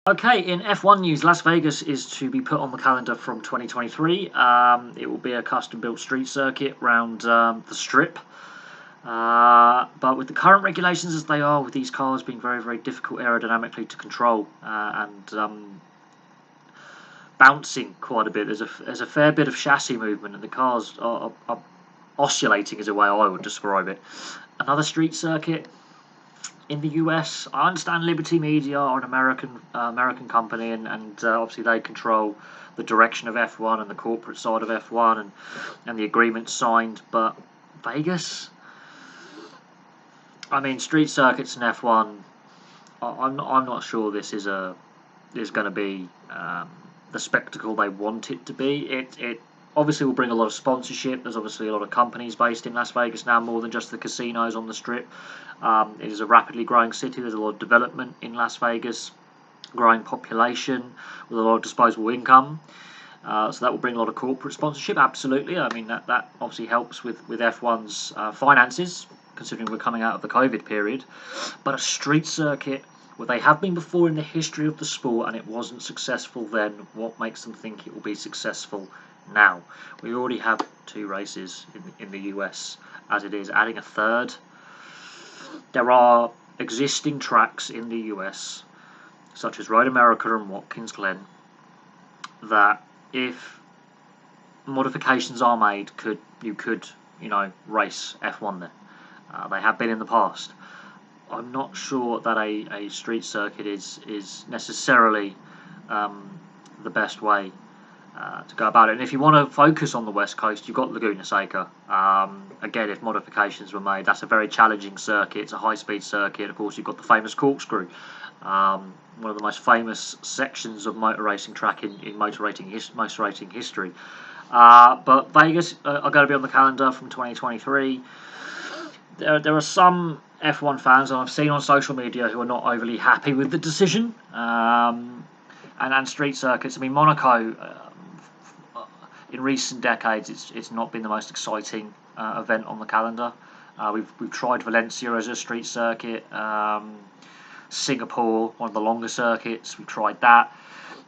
Okay, in F1 news, Las Vegas is to be put on the calendar from 2023. It will be a custom-built street circuit around the Strip. But with the current regulations as they are, with these cars being very, very difficult aerodynamically to control and bouncing quite a bit, there's a fair bit of chassis movement, and the cars are oscillating, is a way I would describe it. Another street circuit in the US. I understand Liberty Media are an American company, and obviously they control the direction of F1 and the corporate side of F1 and the agreements signed. But Vegas, I mean, street circuits in F1. I'm not sure this is going to be the spectacle they want it to be. It obviously will bring a lot of sponsorship. There's obviously a lot of companies based in Las Vegas now, more than just the casinos on the Strip. It is a rapidly growing city. There's a lot of development in Las Vegas, growing population with a lot of disposable income. So that will bring a lot of corporate sponsorship, absolutely. I mean, that obviously helps with F1's finances, considering we're coming out of the COVID period. But a street circuit, where they have been before in the history of the sport and it wasn't successful then, what makes them think it will be successful now? We already have 2 races in the US as it is. Adding a third, there are existing tracks in the US, such as Road America and Watkins Glen, that if modifications are made, you could race F1 there. They have been in the past. I'm not sure that a street circuit is necessarily the best way to go about it. And if you want to focus on the West Coast, you've got Laguna Seca. Again, if modifications were made, that's a very challenging circuit. It's a high-speed circuit. Of course, you've got the famous corkscrew, one of the most famous sections of motor racing track in motor racing history. But Vegas are going to be on the calendar from 2023. There are some F1 fans that I've seen on social media who are not overly happy with the decision. And street circuits, I mean, Monaco, in recent decades, it's not been the most exciting event on the calendar. We've tried Valencia as a street circuit, Singapore, one of the longer circuits. We've tried that.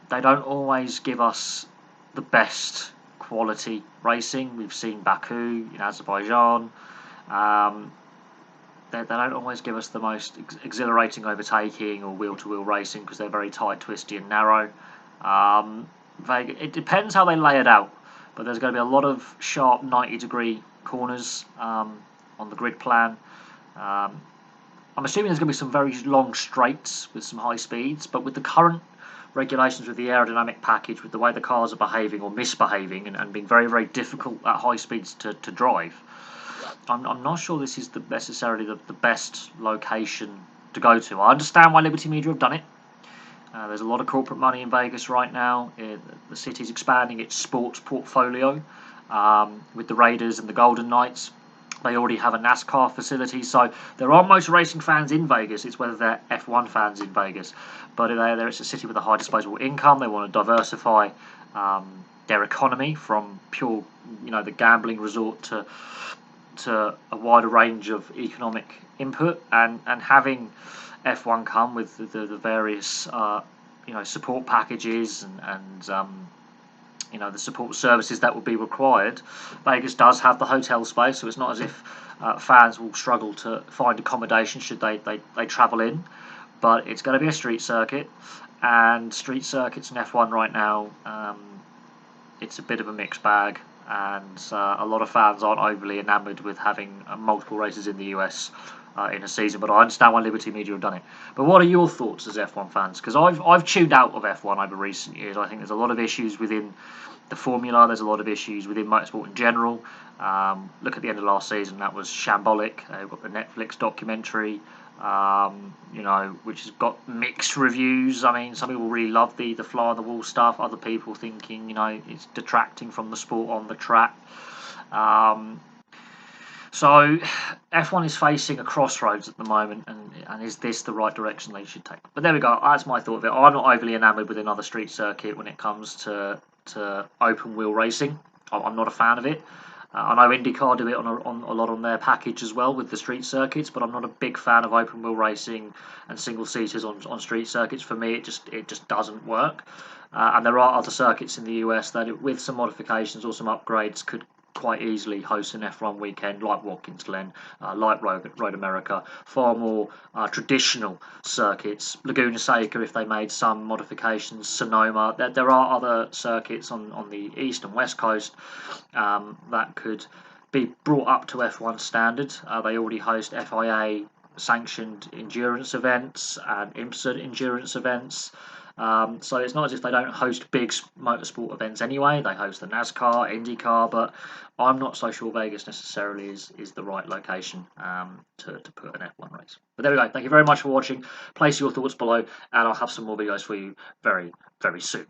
They don't always give us the best quality racing. We've seen Baku in Azerbaijan. They don't always give us the most exhilarating overtaking or wheel-to-wheel racing because they're very tight, twisty, and narrow. It depends how they lay it out, but there's going to be a lot of sharp 90-degree corners on the grid plan. I'm assuming there's going to be some very long straights with some high speeds, but with the current regulations, with the aerodynamic package, with the way the cars are behaving or misbehaving and being very, very difficult at high speeds to drive, I'm not sure this is necessarily the best location to go to. I understand why Liberty Media have done it. There's a lot of corporate money in Vegas right now. The city's expanding its sports portfolio with the Raiders and the Golden Knights. They already have a NASCAR facility, so there are motor racing fans in Vegas. It's whether they're F1 fans in Vegas. But it's a city with a high disposable income. They want to diversify their economy from pure, the gambling resort to a wider range of economic input, and having F1 come with the various support packages and the support services that will be required. Vegas does have the hotel space, so it's not as if fans will struggle to find accommodation should they travel in. But it's going to be a street circuit, and street circuits in F1 right now, it's a bit of a mixed bag, and a lot of fans aren't overly enamoured with having multiple races in the US in a season. But I understand why Liberty Media have done it. But what are your thoughts as F1 fans? Because I've tuned out of F1 over recent years. I think there's a lot of issues within the formula. There's a lot of issues within motorsport in general. Look at the end of last season, that was shambolic. We've got the Netflix documentary, which has got mixed reviews. I mean, some people really love the fly on the wall stuff. Other people thinking, it's detracting from the sport on the track. So F1 is facing a crossroads at the moment, and is this the right direction they should take? But there we go. That's my thought of it. I'm not overly enamoured with another street circuit when it comes to open wheel racing. I'm not a fan of it. I know IndyCar do it on a lot on their package as well with the street circuits, but I'm not a big fan of open wheel racing and single seaters on street circuits. For me, it just doesn't work. And there are other circuits in the US that, with some modifications or some upgrades, could quite easily host an F1 weekend, like Watkins Glen, like Road America, far more traditional circuits. Laguna Seca, if they made some modifications, Sonoma. There are other circuits on the east and west coast that could be brought up to F1 standard. They already host FIA sanctioned endurance events and IMSA endurance events. So it's not as if they don't host big motorsport events anyway. They host the NASCAR, IndyCar, but I'm not so sure Vegas necessarily is the right location to put an F1 race. But there we go. Thank you very much for watching. Place your thoughts below, and I'll have some more videos for you very, very soon.